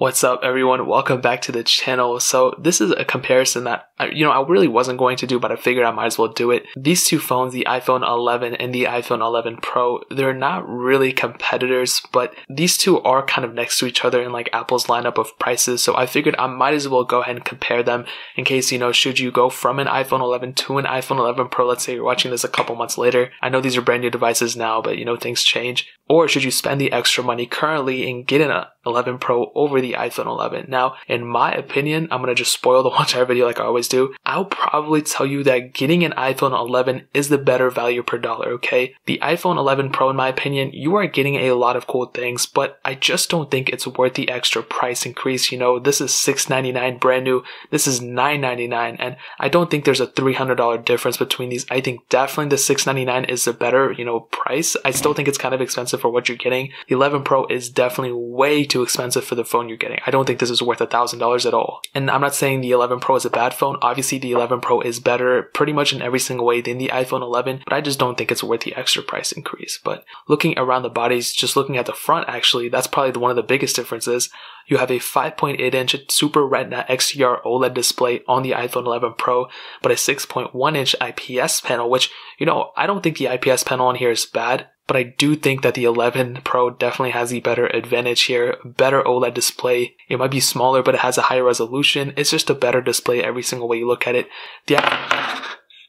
What's up, everyone? Welcome back to the channel. So this is a comparison that I really wasn't going to do, but I figured I might as well do it. These two phones, the iPhone 11 and the iPhone 11 Pro, they're not really competitors, but these two are kind of next to each other in like Apple's lineup of prices. So I figured I might as well go ahead and compare them in case, should you go from an iPhone 11 to an iPhone 11 Pro, let's say you're watching this a couple months later. I know these are brand new devices now, but things change. Or should you spend the extra money currently and get an 11 Pro over the iPhone 11? Now, in my opinion, I'm going to just spoil the entire video like I always do. I'll probably tell you that getting an iPhone 11 is the better value per dollar, okay? The iPhone 11 Pro, in my opinion, you are getting a lot of cool things, but I just don't think it's worth the extra price increase. This is $699 brand new. This is $999, and I don't think there's a $300 difference between these. I think definitely the $699 is the better, price. I still think it's kind of expensive for what you're getting. The 11 Pro is definitely way too expensive for the phone you're getting. I don't think this is worth $1,000 at all. And I'm not saying the 11 Pro is a bad phone. Obviously, the 11 Pro is better pretty much in every single way than the iPhone 11, but I just don't think it's worth the extra price increase. But looking around the bodies, just looking at the front, actually, that's probably one of the biggest differences. You have a 5.8-inch Super Retina XDR OLED display on the iPhone 11 Pro, but a 6.1-inch IPS panel, which, I don't think the IPS panel on here is bad, but I do think that the 11 Pro definitely has the better advantage here. Better OLED display. It might be smaller, but it has a higher resolution. It's just a better display every single way you look at it.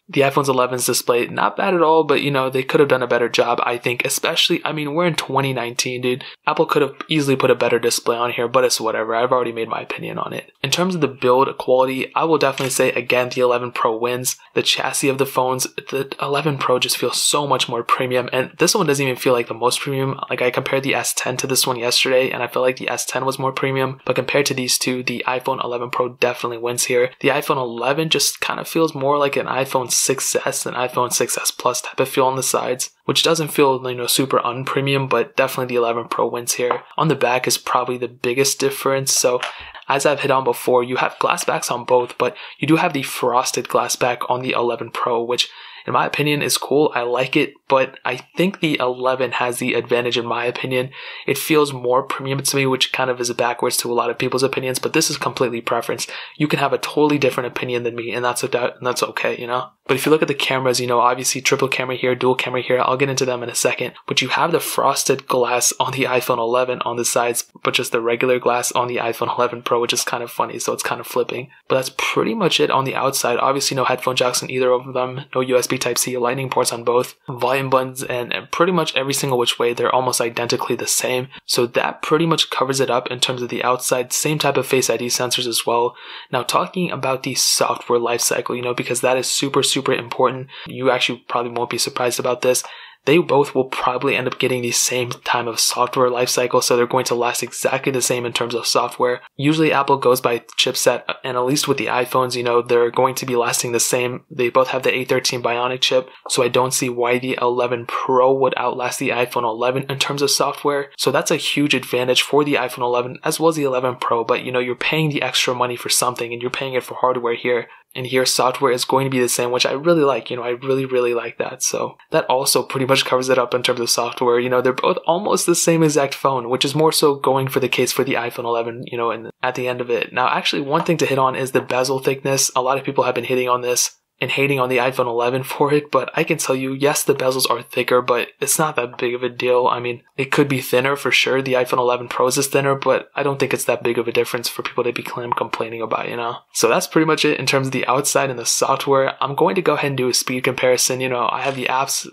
The iPhone 11's display, not bad at all, but they could have done a better job, I think. Especially, we're in 2019, dude. Apple could have easily put a better display on here, but it's whatever. I've already made my opinion on it. In terms of the build quality, I will definitely say, again, the 11 Pro wins. The chassis of the phones, the 11 Pro just feels so much more premium, and this one doesn't even feel like the most premium. Like, I compared the S10 to this one yesterday, and I felt like the S10 was more premium, but compared to these two, the iPhone 11 Pro definitely wins here. The iPhone 11 just kind of feels more like an iPhone 6S and iPhone 6S Plus type of feel on the sides, which doesn't feel, super unpremium, but definitely the 11 Pro wins here. On the back is probably the biggest difference. So as I've hit on before, you have glass backs on both, but you do have the frosted glass back on the 11 Pro, which in my opinion is cool. I like it, but I think the 11 has the advantage in my opinion. It feels more premium to me, which kind of is backwards to a lot of people's opinions, but this is completely preference. You can have a totally different opinion than me, and that's okay, But if you look at the cameras, obviously triple camera here, dual camera here, I'll get into them in a second, but you have the frosted glass on the iPhone 11 on the sides, but just the regular glass on the iPhone 11 Pro, which is kind of funny, so it's kind of flipping. But that's pretty much it on the outside. Obviously no headphone jacks on either of them, no USB Type-C, lightning ports on both, volume buttons, and pretty much every single which way, they're almost identically the same. So that pretty much covers it up in terms of the outside. Same type of Face ID sensors as well. Now talking about the software lifecycle, because that is super important. You actually probably won't be surprised about this. They both will probably end up getting the same time of software lifecycle, so they're going to last exactly the same in terms of software. Usually Apple goes by chipset, and at least with the iPhones, they're going to be lasting the same. They both have the A13 Bionic chip, so I don't see why the 11 Pro would outlast the iPhone 11 in terms of software. So that's a huge advantage for the iPhone 11 as well as the 11 Pro, but you're paying the extra money for something, and you're paying it for hardware here. And here software is going to be the same, which I really like. I really like that. So that also pretty much covers it up in terms of software. They're both almost the same exact phone, which is more so going for the case for the iPhone 11, and at the end of it. Now, actually, one thing to hit on is the bezel thickness. A lot of people have been hitting on this and hating on the iPhone 11 for it, but I can tell you, yes, the bezels are thicker, but it's not that big of a deal. It could be thinner for sure. The iPhone 11 Pro is thinner, but I don't think it's that big of a difference for people to be complaining about, So that's pretty much it in terms of the outside and the software. I'm going to go ahead and do a speed comparison. I have the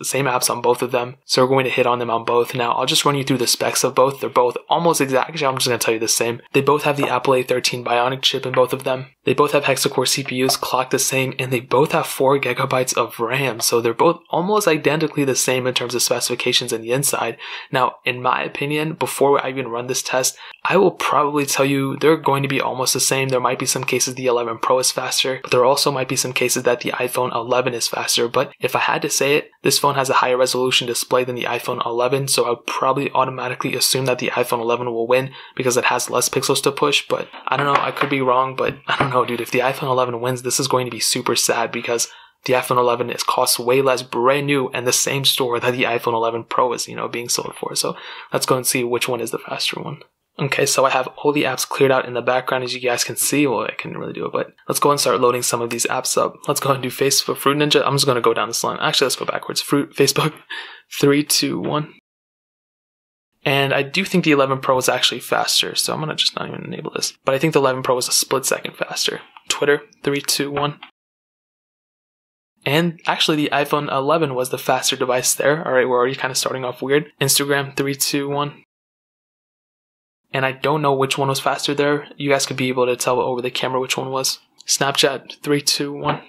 same apps on both of them, so we're going to hit on them on both. Now, I'll just run you through the specs of both. They're both almost exact. Actually, I'm just going to tell you the same. They both have the Apple A13 Bionic chip in both of them. They both have hexa-core CPUs clocked the same, and they both have 4 gigabytes of RAM, so they're both almost identically the same in terms of specifications in the inside. Now, in my opinion, before I even run this test, I will probably tell you they're going to be almost the same. There might be some cases the 11 Pro is faster, but there also might be some cases that the iPhone 11 is faster. But if I had to say it, this phone has a higher resolution display than the iPhone 11, so I would probably automatically assume that the iPhone 11 will win because it has less pixels to push. But I don't know, I could be wrong, but I don't know, dude. If the iPhone 11 wins, this is going to be super sad because the iPhone 11 costs way less brand new and the same store that the iPhone 11 Pro is, being sold for. So let's go and see which one is the faster one. Okay, so I have all the apps cleared out in the background, as you guys can see. Well, I couldn't really do it, but let's go and start loading some of these apps up. Let's go and do Facebook, Fruit Ninja. I'm just going to go down this line. Actually, let's go backwards. Facebook, 3, 2, 1. And I do think the 11 Pro is actually faster, so I'm going to just not even enable this. But I think the 11 Pro is a split second faster. Twitter, 3, 2, 1. And actually, the iPhone 11 was the faster device there. All right, we're already kind of starting off weird. Instagram, 3, 2, 1. And I don't know which one was faster there. You guys could be able to tell over the camera which one was. Snapchat, 3, 2, 1.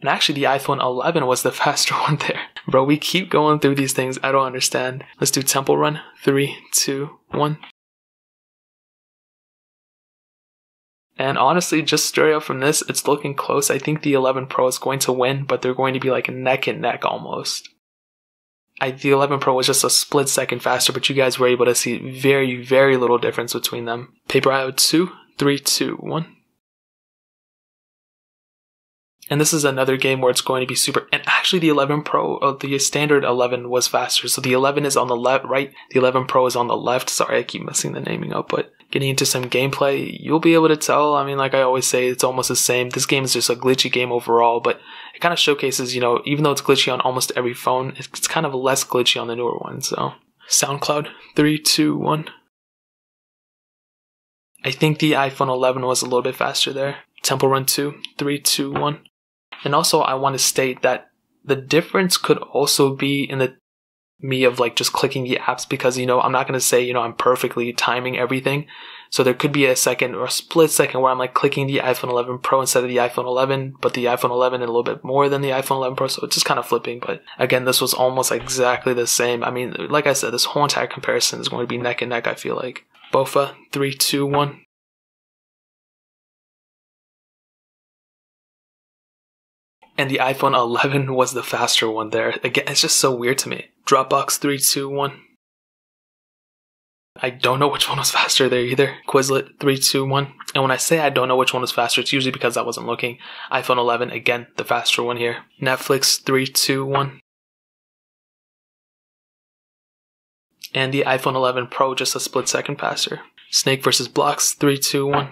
And actually, the iPhone 11 was the faster one there. Bro, we keep going through these things. I don't understand. Let's do Temple Run. 3, 2, 1. And honestly, just straight up from this, it's looking close. I think the 11 Pro is going to win, but they're going to be like neck and neck almost. The 11 Pro was just a split second faster, but you guys were able to see very, very little difference between them. Paper IO 2, 3, 2, 1. And this is another game where it's going to be super. And actually, the 11 Pro, the standard 11 was faster. So the 11 is on the left, right? The 11 Pro is on the left. Sorry, I keep messing the naming up. But getting into some gameplay, you'll be able to tell. I mean, like I always say, it's almost the same. This game is just a glitchy game overall, but it kind of showcases, you know, even though it's glitchy on almost every phone, it's kind of less glitchy on the newer one. So SoundCloud, 3, 2, 1. I think the iPhone 11 was a little bit faster there. Temple Run 2, 3, 2, 1. And also, I want to state that the difference could also be in the me of like just clicking the apps, because, you know, I'm not going to say, you know, I'm perfectly timing everything. So there could be a second or a split second where I'm like clicking the iPhone 11 Pro instead of the iPhone 11, but the iPhone 11 a little bit more than the iPhone 11 Pro. So it's just kind of flipping. But again, this was almost exactly the same. I mean, like I said, this whole entire comparison is going to be neck and neck, I feel like. Bofa, 3, 2, 1. And the iPhone 11 was the faster one there. Again, it's just so weird to me. Dropbox, 3, 2, 1. I don't know which one was faster there either. Quizlet, 3, 2, 1. And when I say I don't know which one was faster, it's usually because I wasn't looking. iPhone 11, again, the faster one here. Netflix, 3, 2, 1. And the iPhone 11 Pro, just a split second faster. Snake versus Blocks, 3, 2, 1.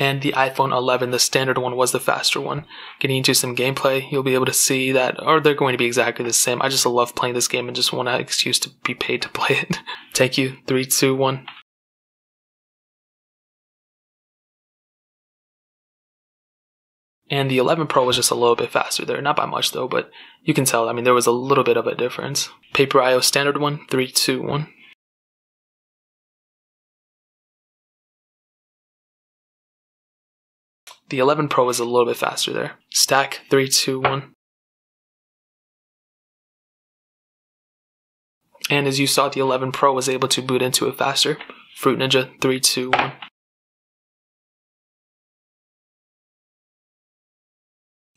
And the iPhone 11, the standard one, was the faster one. Getting into some gameplay, you'll be able to see that, or they're going to be exactly the same. I just love playing this game and just want an excuse to be paid to play it. Take you, 3, 2, 1. And the 11 Pro was just a little bit faster there. Not by much though, but you can tell, I mean, there was a little bit of a difference. Paper IO standard one, 3, 2, 1. The 11 Pro is a little bit faster there. Stack, 3, 2, 1. And as you saw, the 11 Pro was able to boot into it faster. Fruit Ninja, 3, 2, 1.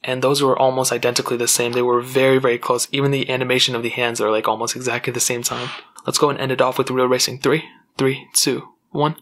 And those were almost identically the same. They were very, very close. Even the animation of the hands are like almost exactly the same time. Let's go and end it off with Real Racing 3, 3, 2, 1.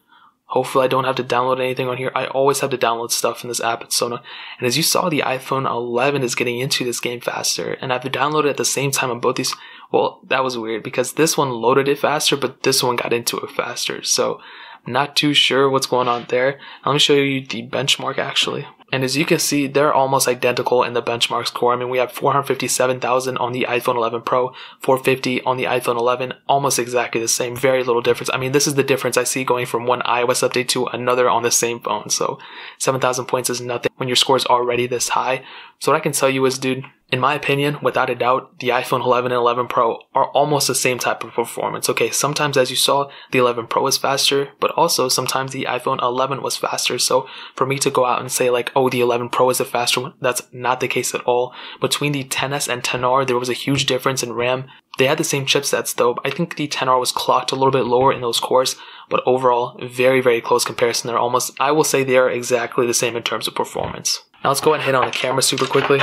Hopefully I don't have to download anything on here. I always have to download stuff in this app. It's so annoying. And as you saw, the iPhone 11 is getting into this game faster. And I have to download it at the same time on both these. Well, that was weird because this one loaded it faster, but this one got into it faster. So I'm not too sure what's going on there. Let me show you the benchmark actually. And as you can see, they're almost identical in the benchmark score. I mean, we have 457,000 on the iPhone 11 Pro, 450 on the iPhone 11, almost exactly the same, very little difference. I mean, this is the difference I see going from one iOS update to another on the same phone. So 7,000 points is nothing when your score is already this high. So what I can tell you is, dude, in my opinion, without a doubt, the iPhone 11 and 11 Pro are almost the same type of performance. Okay, sometimes as you saw, the 11 Pro is faster, but also sometimes the iPhone 11 was faster. So for me to go out and say like, oh, the 11 Pro is a faster one, that's not the case at all. Between the XS and XR, there was a huge difference in RAM. They had the same chipsets though. I think the XR was clocked a little bit lower in those cores, but overall, very, very close comparison. They're almost, I will say they are exactly the same in terms of performance. Now let's go ahead and hit on the camera super quickly.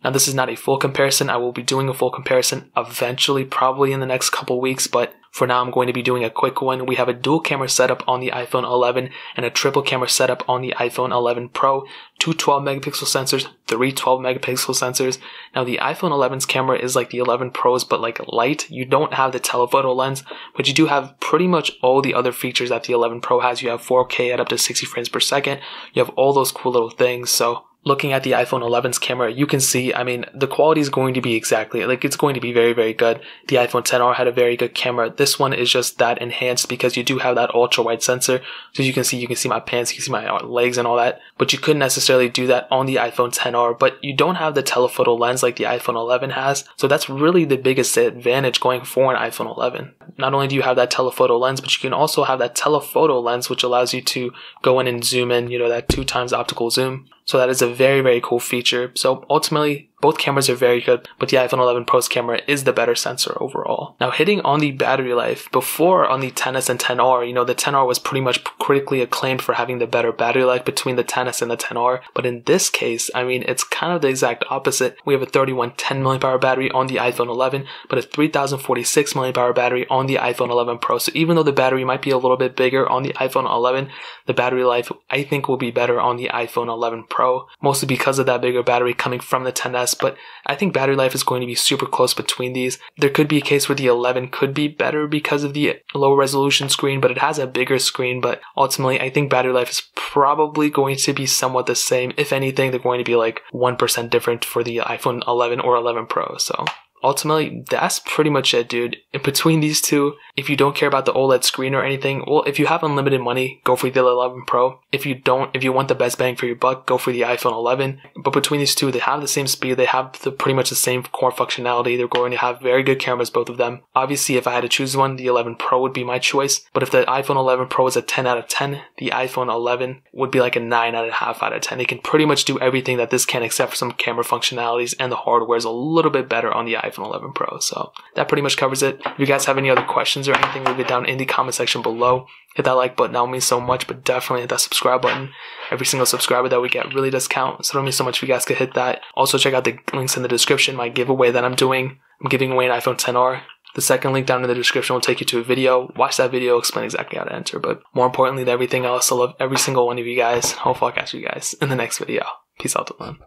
Now this is not a full comparison. I will be doing a full comparison eventually, probably in the next couple weeks, but For now, I'm going to be doing a quick one. We have a dual camera setup on the iPhone 11 and a triple camera setup on the iPhone 11 Pro. Two 12 megapixel sensors, three 12 megapixel sensors. Now the iPhone 11's camera is like the 11 Pro's but like light. You don't have the telephoto lens, but you do have pretty much all the other features that the 11 Pro has. You have 4K at up to 60 frames per second. You have all those cool little things. So looking at the iPhone 11's camera, you can see, I mean, the quality is going to be exactly, like, it's going to be very, very good. The iPhone XR had a very good camera. This one is just that enhanced because you do have that ultra wide sensor. So you can see my pants, you can see my legs and all that. But you couldn't necessarily do that on the iPhone XR, but you don't have the telephoto lens like the iPhone 11 has. So that's really the biggest advantage going for an iPhone 11. Not only do you have that telephoto lens, but you can also have that telephoto lens, which allows you to go in and zoom in, that 2x optical zoom. So that is a very, very cool feature. So ultimately, both cameras are very good, but the iPhone 11 Pro's camera is the better sensor overall. Now hitting on the battery life, before on the XS and XR, the XR was pretty much critically acclaimed for having the better battery life between the XS and the XR. But in this case, I mean, it's kind of the exact opposite. We have a 3110 mAh battery on the iPhone 11, but a 3046 mAh battery on the iPhone 11 Pro. So even though the battery might be a little bit bigger on the iPhone 11, the battery life I think will be better on the iPhone 11 Pro, mostly because of that bigger battery coming from the XS. But I think battery life is going to be super close between these. There could be a case where the 11 could be better because of the lower resolution screen, but it has a bigger screen. But ultimately, I think battery life is probably going to be somewhat the same. If anything, they're going to be like 1% different for the iPhone 11 or 11 Pro. So ultimately, that's pretty much it, dude. In between these two, if you don't care about the OLED screen or anything, well, if you have unlimited money, go for the 11 Pro. If you want the best bang for your buck, go for the iPhone 11. But between these two, they have the same speed. They have pretty much the same core functionality. They're going to have very good cameras, both of them. Obviously, if I had to choose one, the 11 Pro would be my choice. But if the iPhone 11 Pro is a 10 out of 10, the iPhone 11 would be like a 9.5 out of 10. They can pretty much do everything that this can except for some camera functionalities, and the hardware is a little bit better on the iPhone 11 Pro. So that pretty much covers it. If you guys have any other questions or anything, leave it down in the comment section below. Hit that like button, that would mean so much, but definitely hit that subscribe button. Every single subscriber that we get really does count, so it would mean so much if you guys could hit that. Also check out the links in the description, my giveaway that I'm doing. I'm giving away an iPhone XR. The second link down in the description will take you to a video. Watch that video, explain exactly how to enter. But more importantly than everything else, I love every single one of you guys. Hopefully I'll catch you guys in the next video. Peace out to them.